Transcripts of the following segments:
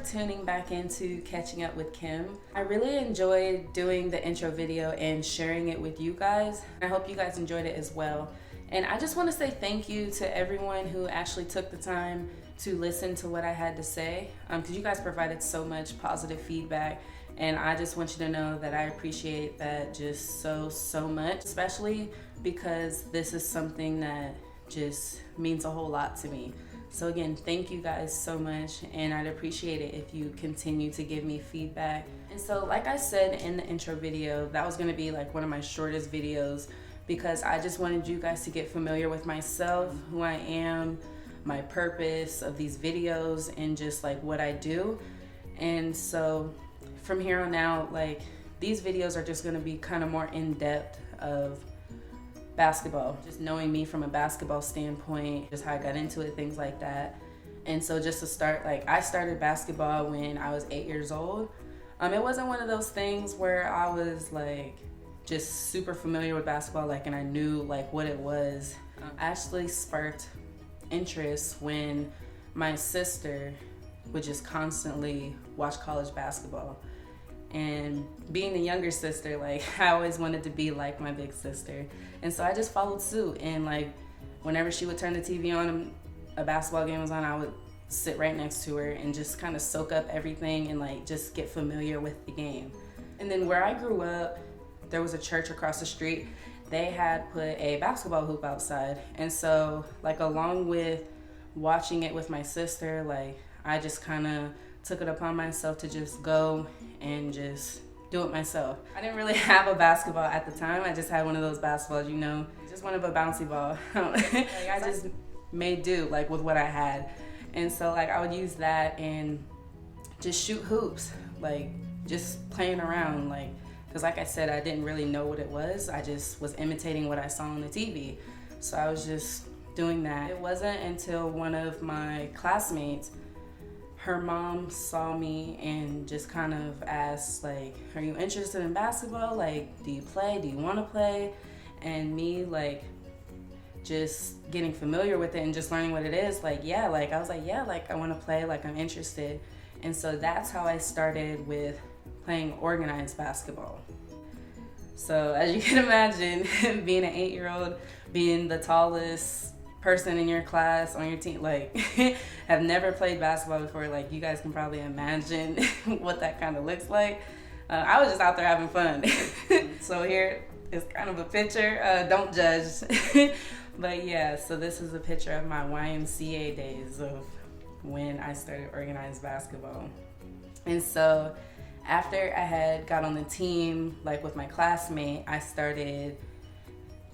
tuning back into Catching Up with Kym. I really enjoyed doing the intro video and sharing it with you guys. I hope you guys enjoyed it as well. And I just want to say thank you to everyone who actually took the time to listen to what I had to say, because you guys provided so much positive feedback, and I just want you to know that I appreciate that just so much, especially because this is something that just means a whole lot to me. So again, thank you guys so much, and I'd appreciate it if you continue to give me feedback. And so like I said in the intro video, that was gonna be like one of my shortest videos because I just wanted you guys to get familiar with myself, who I am, my purpose of these videos, and just like what I do. And so from here on out, like these videos are just gonna be kind of more in depth of basketball, just knowing me from a basketball standpoint, just how I got into it, things like that. And so just to start, like I started basketball when I was 8 years old. It wasn't one of those things where I was like just super familiar with basketball, like, and I knew like what it was. I actually sparked interest when my sister would just constantly watch college basketball. And being the younger sister, like I always wanted to be like my big sister. And so I just followed suit. And like whenever she would turn the TV on and a basketball game was on, I would sit right next to her and just kind of soak up everything and like just get familiar with the game. And then where I grew up, there was a church across the street. They had put a basketball hoop outside. And so like along with watching it with my sister, like I just kind of took it upon myself to just go and just do it myself. I didn't really have a basketball at the time. I just had one of those basketballs, you know, just one of a bouncy ball. Like I just made do like with what I had. And so like I would use that and just shoot hoops, like just playing around, like, because like I said, I didn't really know what it was. I just was imitating what I saw on the TV. So I was just doing that. It wasn't until one of my classmates, her mom saw me and just kind of asked, like, are you interested in basketball? Like, do you play? Do you want to play? And me, like, just getting familiar with it and just learning what it is, like, yeah, like, I was like, yeah, like, I want to play, like, I'm interested. And so that's how I started with playing organized basketball. So as you can imagine, being an 8-year-old, being the tallest person in your class, on your team, like have never played basketball before, like you guys can probably imagine what that kind of looks like. I was just out there having fun. So here is kind of a picture, don't judge. But yeah, so this is a picture of my YMCA days of when I started organized basketball. And so after I had got on the team, like with my classmate, I started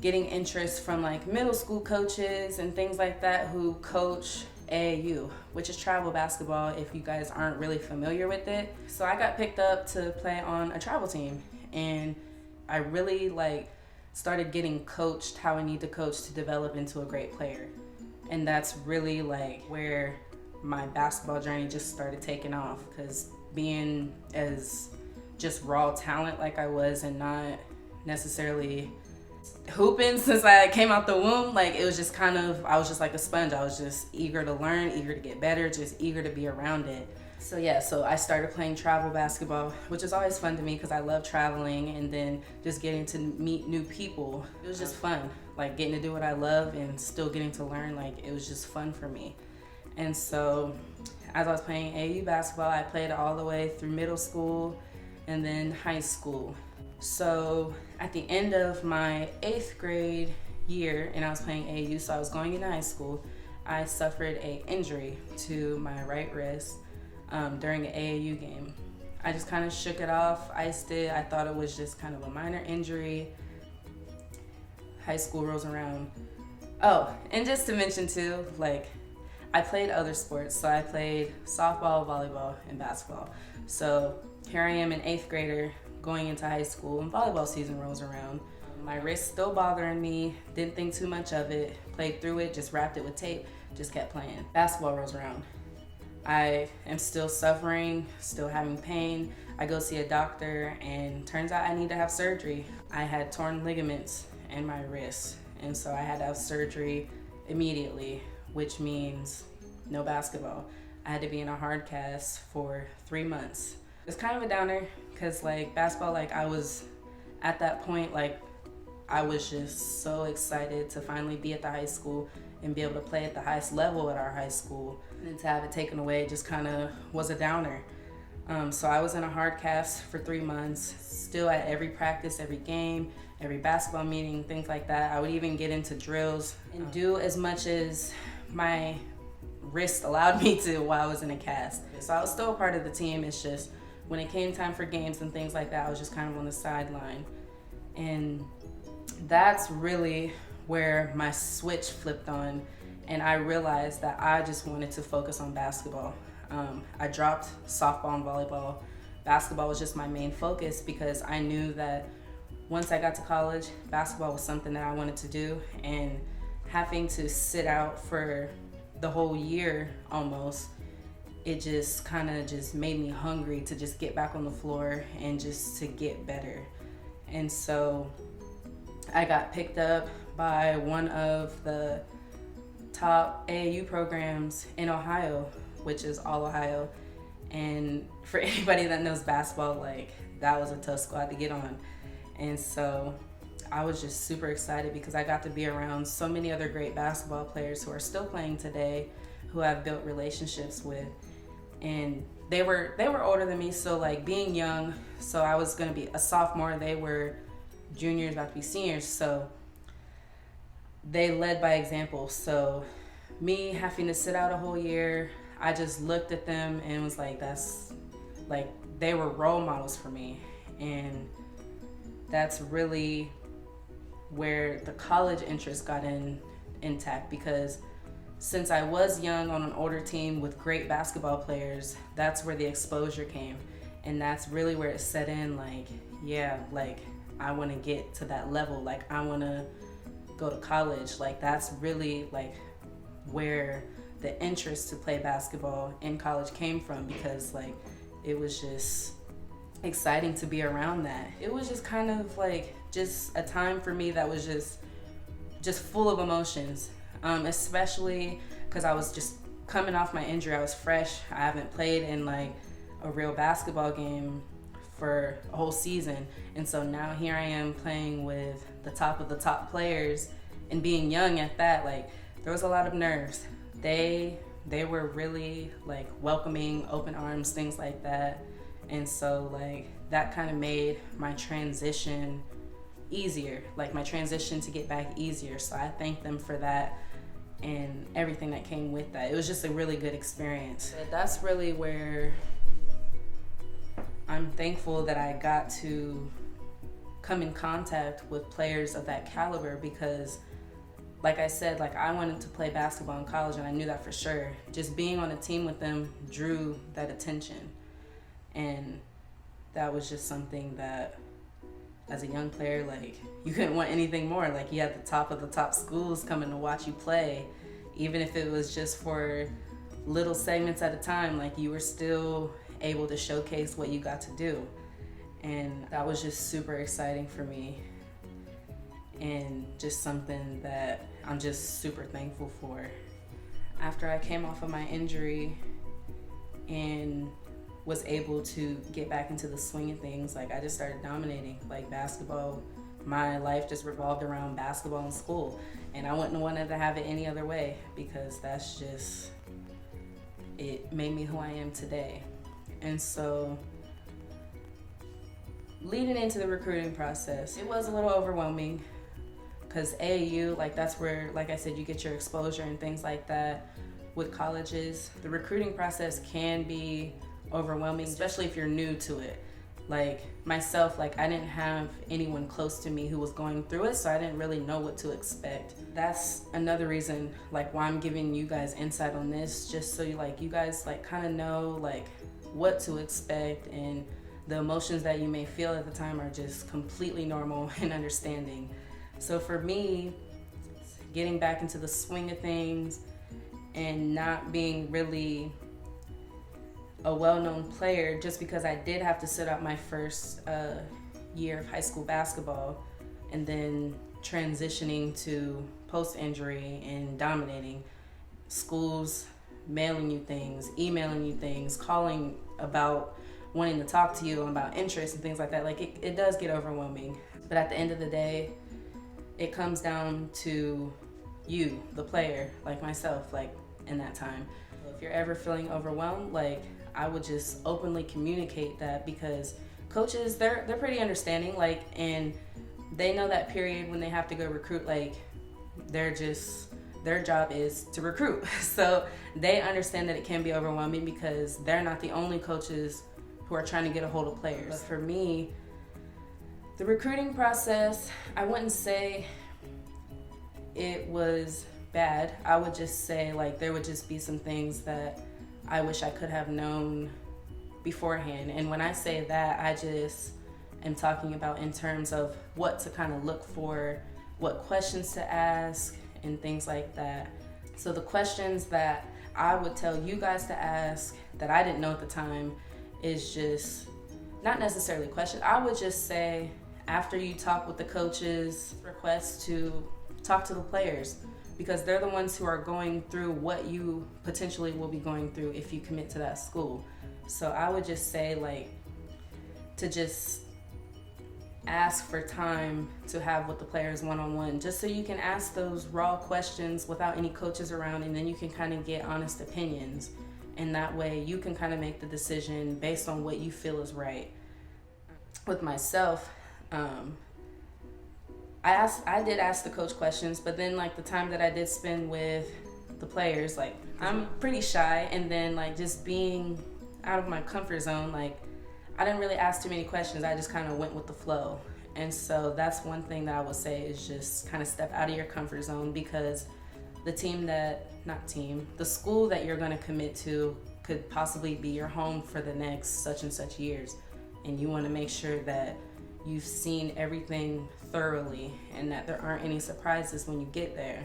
getting interest from like middle school coaches and things like that who coach AAU, which is travel basketball if you guys aren't really familiar with it. So I got picked up to play on a travel team, and I really like started getting coached how I need to coach to develop into a great player. And that's really like where my basketball journey just started taking off, because being as just raw talent like I was and not necessarily hooping since I came out the womb, like it was just kind of, I was just like a sponge. I was just eager to learn, eager to get better, just eager to be around it. So yeah, so I started playing travel basketball, which is always fun to me because I love traveling, and then just getting to meet new people. It was just fun, like getting to do what I love and still getting to learn, like it was just fun for me. And so as I was playing AAU basketball, I played all the way through middle school and then high school. So at the end of my 8th grade year, and I was playing AAU, so I was going into high school, I suffered an injury to my right wrist during an AAU game. I just kind of shook it off, iced it. I thought it was just kind of a minor injury. High school rolls around. Oh, and just to mention too, like I played other sports. So I played softball, volleyball, and basketball. So here I am, an 8th grader, going into high school, and volleyball season rolls around. My wrist still bothering me, didn't think too much of it, played through it, just wrapped it with tape, just kept playing. Basketball rolls around. I am still suffering, still having pain. I go see a doctor, and turns out I need to have surgery. I had torn ligaments in my wrist, and so I had to have surgery immediately, which means no basketball. I had to be in a hard cast for 3 months. It's kind of a downer because like basketball, like I was at that point, like I was just so excited to finally be at the high school and be able to play at the highest level at our high school. And to have it taken away just kind of was a downer. So I was in a hard cast for 3 months, still at every practice, every game, every basketball meeting, things like that. I would even get into drills and do as much as my wrist allowed me to while I was in a cast. So I was still a part of the team. It's just when it came time for games and things like that, I was just kind of on the sideline. And that's really where my switch flipped on, and I realized that I just wanted to focus on basketball. I dropped softball and volleyball. Basketball was just my main focus because I knew that once I got to college, basketball was something that I wanted to do, and having to sit out for the whole year almost, it just kind of just made me hungry to just get back on the floor and just to get better. And so I got picked up by one of the top AAU programs in Ohio, which is All Ohio. And for anybody that knows basketball, like that was a tough squad to get on. And so I was just super excited because I got to be around so many other great basketball players who are still playing today, who I've built relationships with. And they were older than me, so like being young, so I was gonna be a sophomore, they were juniors, about to be seniors, so they led by example. So me having to sit out a whole year, I just looked at them and was like, that's like, they were role models for me. And that's really where the college interest got intact, because since I was young on an older team with great basketball players, that's where the exposure came. And that's really where it set in, like, yeah, like I want to get to that level. Like I want to go to college. Like that's really like where the interest to play basketball in college came from, because like it was just exciting to be around that. It was just kind of like just a time for me that was just full of emotions, especially because I was just coming off my injury. I was fresh. I haven't played in like a real basketball game for a whole season, and so now here I am playing with the top of the top players and being young at that. Like there was a lot of nerves. They were really like welcoming, open arms, things like that. And so like that kind of made my transition easier, like my transition to get back easier. So I thank them for that and everything that came with that. It was just a really good experience. But that's really where I'm thankful that I got to come in contact with players of that caliber, because like I said, like I wanted to play basketball in college and I knew that for sure. Just being on a team with them drew that attention. And that was just something that as a young player, like you couldn't want anything more. Like you had the top of the top schools coming to watch you play, even if it was just for little segments at a time. Like you were still able to showcase what you got to do. And that was just super exciting for me, and just something that I'm just super thankful for. After I came off of my injury and was able to get back into the swing of things, like I just started dominating. Like basketball, my life just revolved around basketball in school, and I wouldn't have wanted to have it any other way, because that's just, it made me who I am today. And so leading into the recruiting process, it was a little overwhelming, because AAU, like that's where, like I said, you get your exposure and things like that. With colleges, the recruiting process can be overwhelming, especially if you're new to it. Like myself, like I didn't have anyone close to me who was going through it, so I didn't really know what to expect. That's another reason like why I'm giving you guys insight on this, just so you guys like kind of know like what to expect, and the emotions that you may feel at the time are just completely normal and understanding. So for me, getting back into the swing of things and not being really a well-known player, just because I did have to sit out my first year of high school basketball, and then transitioning to post-injury and dominating, schools mailing you things, emailing you things, calling about wanting to talk to you about interest and things like that. Like it does get overwhelming. But at the end of the day, it comes down to you, the player, like myself, like in that time. If you're ever feeling overwhelmed, like I would just openly communicate that, because coaches, they're pretty understanding, like, and they know that period when they have to go recruit, like their job is to recruit. So they understand that it can be overwhelming because they're not the only coaches who are trying to get a hold of players. But for me, the recruiting process, I wouldn't say it was bad. I would just say like there would just be some things that I wish I could have known beforehand. And when I say that, I just am talking about in terms of what to kind of look for, what questions to ask, and things like that. So the questions that I would tell you guys to ask that I didn't know at the time is just not necessarily questions. I would just say, after you talk with the coaches, request to talk to the players, because they're the ones who are going through what you potentially will be going through if you commit to that school. So I would just say, like, to just ask for time to have with the players one-on-one, just so you can ask those raw questions without any coaches around, and then you can kind of get honest opinions, and that way you can kind of make the decision based on what you feel is right. With myself, I did ask the coach questions, but then like the time that I did spend with the players, like I'm pretty shy, and then like just being out of my comfort zone, like I didn't really ask too many questions. I just kind of went with the flow. And so that's one thing that I would say is just kind of step out of your comfort zone, because the the school that you're going to commit to could possibly be your home for the next such and such years. And you want to make sure that you've seen everything thoroughly and that there aren't any surprises when you get there.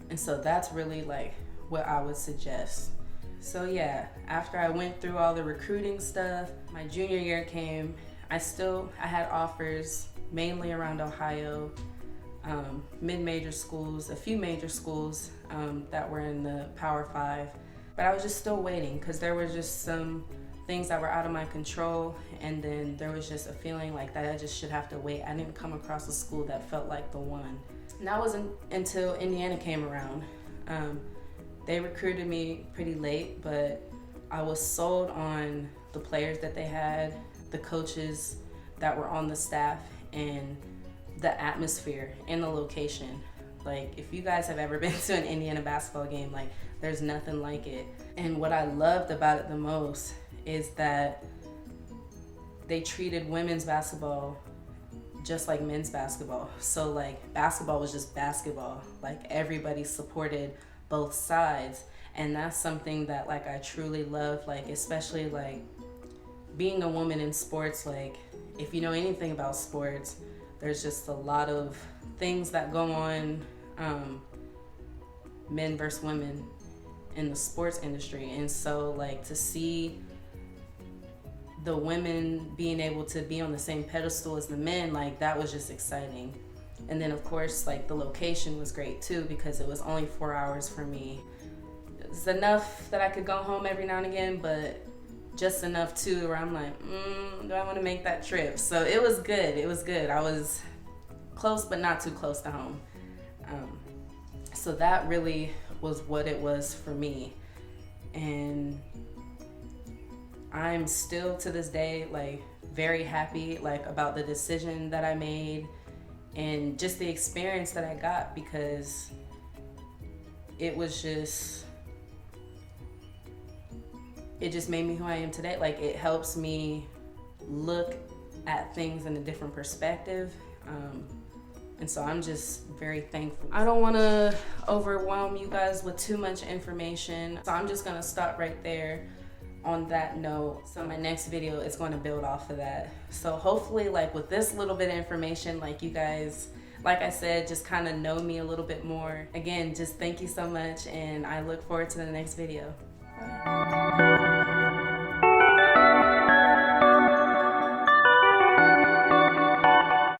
And so that's really like what I would suggest. So yeah, after I went through all the recruiting stuff, my junior year came. I had offers mainly around Ohio, mid-major schools, a few major schools that were in the Power 5. But I was just still waiting, because there were just some things that were out of my control, and then there was just a feeling like that I just should have to wait. I didn't come across a school that felt like the one. And that wasn't until Indiana came around. They recruited me pretty late, but I was sold on the players that they had, the coaches that were on the staff, and the atmosphere and the location. Like, if you guys have ever been to an Indiana basketball game, like, there's nothing like it. And what I loved about it the most is that they treated women's basketball just like men's basketball. So like, basketball was just basketball. Like, everybody supported both sides, and that's something that like I truly love. Like, especially like being a woman in sports, like if you know anything about sports, there's just a lot of things that go on, men versus women in the sports industry. And so like to see the women being able to be on the same pedestal as the men, like that was just exciting. And then of course, like the location was great too, because it was only 4 hours for me. It's enough that I could go home every now and again, but just enough too where I'm like, do I want to make that trip? So it was good. It was good. I was close, but not too close to home. So that really was what it was for me. And I'm still to this day like very happy like about the decision that I made and just the experience that I got, because it just made me who I am today. Like, it helps me look at things in a different perspective. And so I'm just very thankful. I don't want to overwhelm you guys with too much information, so I'm just going to stop right there on that note. So my next video is going to build off of that. So hopefully, like with this little bit of information, like you guys, like I said, just kind of know me a little bit more. Again, just thank you so much, and I look forward to the next video. Bye.